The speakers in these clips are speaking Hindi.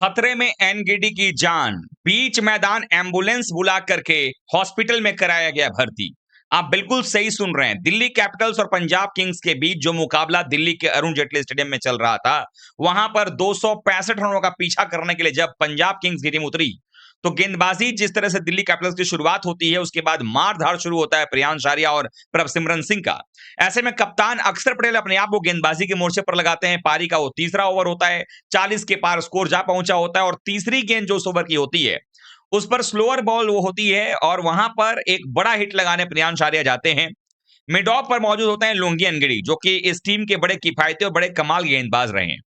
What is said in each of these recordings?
खतरे में एनगीडी की जान, बीच मैदान एम्बुलेंस बुला करके हॉस्पिटल में कराया गया भर्ती। आप बिल्कुल सही सुन रहे हैं। दिल्ली कैपिटल्स और पंजाब किंग्स के बीच जो मुकाबला दिल्ली के अरुण जेटली स्टेडियम में चल रहा था, वहां पर 265 रनों का पीछा करने के लिए जब पंजाब किंग्स की टीम उतरी, तो गेंदबाजी जिस तरह से दिल्ली कैपिटल्स की शुरुआत होती है, उसके बाद मार-धाड़ शुरू होता है प्रियांश आर्या और प्रभसिमरन सिंह का। ऐसे में कप्तान अक्षर पटेल अपने आप को गेंदबाजी के मोर्चे पर लगाते हैं। पारी का वो तीसरा ओवर होता है, 40 के पार स्कोर जा पहुंचा होता है और तीसरी गेंद जो उस ओवर की होती है, उस पर स्लोअर बॉल वो होती है और वहां पर एक बड़ा हिट लगाने प्रियांश आर्या जाते हैं। मिड ऑफ पर मौजूद होते हैं लुंगी एनगिडी, जो कि इस टीम के बड़े किफायती और बड़े कमाल गेंदबाज रहे हैं।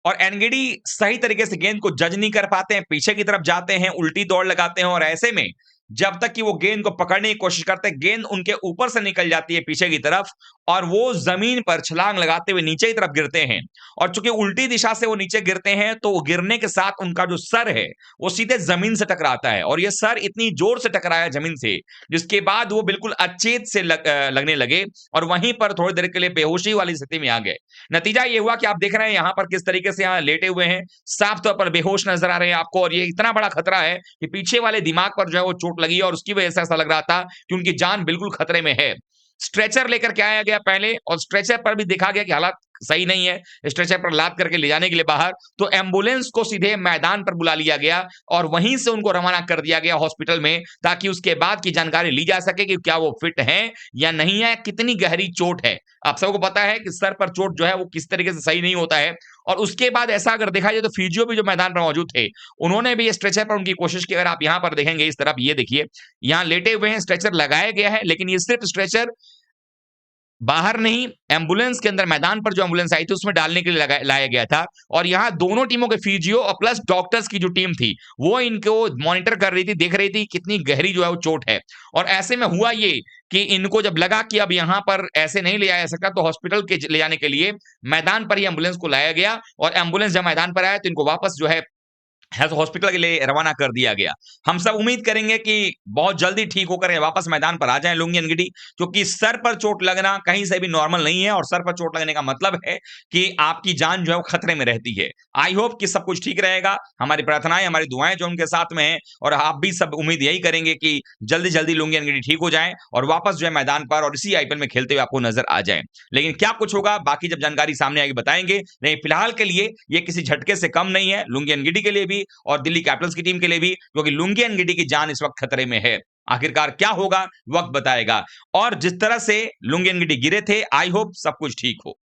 और एनगिडी सही तरीके से गेंद को जज नहीं कर पाते हैं, पीछे की तरफ जाते हैं, उल्टी दौड़ लगाते हैं और ऐसे में जब तक कि वो गेंद को पकड़ने की कोशिश करते हैं, गेंद उनके ऊपर से निकल जाती है पीछे की तरफ और वो जमीन पर छलांग लगाते हुए नीचे की तरफ गिरते हैं। और चूंकि उल्टी दिशा से वो नीचे गिरते हैं, तो वो गिरने के साथ उनका जो सर है, वो सीधे जमीन से टकराता है और ये सर इतनी जोर से टकराया जमीन से, जिसके बाद वो बिल्कुल अचेत से लगने लगे और वहीं पर थोड़ी देर के लिए बेहोशी वाली स्थिति में आ गए। नतीजा ये हुआ कि आप देख रहे हैं यहाँ पर किस तरीके से यहाँ लेटे हुए हैं, साफ तौर पर बेहोश नजर आ रहे हैं आपको और ये इतना बड़ा खतरा है कि पीछे वाले दिमाग पर जो है वो चोट लगी है और उसकी वजह से ऐसा लग रहा था कि उनकी जान बिल्कुल खतरे में है। स्ट्रेचर लेकर के आया गया पहले और स्ट्रेचर पर भी देखा गया कि हालात सही नहीं है, स्ट्रेचर पर लाद करके ले जाने के लिए बाहर, तो एम्बुलेंस को सीधे मैदान पर बुला लिया गया और वहीं से उनको रवाना कर दिया गया हॉस्पिटल में, ताकि उसके बाद की जानकारी ली जा सके कि क्या वो फिट हैं या नहीं है, कितनी गहरी चोट है। आप सबको पता है कि सर पर चोट जो है वो किस तरीके से सही नहीं होता है। और उसके बाद ऐसा अगर देखा जाए तो फिजियो भी जो मैदान पर मौजूद थे, उन्होंने भी स्ट्रेचर पर उनकी कोशिश की। अगर आप यहाँ पर देखेंगे इस तरफ, ये देखिए, यहाँ लेटे हुए हैं, स्ट्रेचर लगाया गया है, लेकिन ये सिर्फ स्ट्रेचर बाहर नहीं, एम्बुलेंस के अंदर मैदान पर जो एम्बुलेंस आई थी उसमें डालने के लिए लाया गया था। और यहाँ दोनों टीमों के फिजियो और प्लस डॉक्टर्स की जो टीम थी, वो इनको मॉनिटर कर रही थी, देख रही थी कितनी गहरी जो है वो चोट है। और ऐसे में हुआ ये कि इनको जब लगा कि अब यहाँ पर ऐसे नहीं ले जाया सकता, तो हॉस्पिटल के ले जाने के लिए मैदान पर ही एम्बुलेंस को लाया गया और एम्बुलेंस जब मैदान पर आया तो इनको वापस जो है हेल्थ हॉस्पिटल के लिए रवाना कर दिया गया। हम सब उम्मीद करेंगे कि बहुत जल्दी ठीक होकर ये वापस मैदान पर आ जाएं लुंगी एनगिडी, क्योंकि सर पर चोट लगना कहीं से भी नॉर्मल नहीं है और सर पर चोट लगने का मतलब है कि आपकी जान जो है वो खतरे में रहती है। आई होप कि सब कुछ ठीक रहेगा। हमारी प्रार्थनाएं, हमारी दुआएं जो उनके साथ में हैं और आप भी सब उम्मीद यही करेंगे कि जल्दी जल्दी लुंगी एनगिडी ठीक हो जाए और वापस जो है मैदान पर और इसी आईपीएल में खेलते हुए आपको नजर आ जाए। लेकिन क्या कुछ होगा, बाकी जब जानकारी सामने आएगी बताएंगे। नहीं, फिलहाल के लिए ये किसी झटके से कम नहीं है लुंगी एनगिडी के लिए भी और दिल्ली कैपिटल्स की टीम के लिए भी, क्योंकि लुंगी एनगिडी की जान इस वक्त खतरे में है। आखिरकार क्या होगा, वक्त बताएगा। और जिस तरह से लुंगी एनगिडी गिरे थे, आई होप सब कुछ ठीक हो।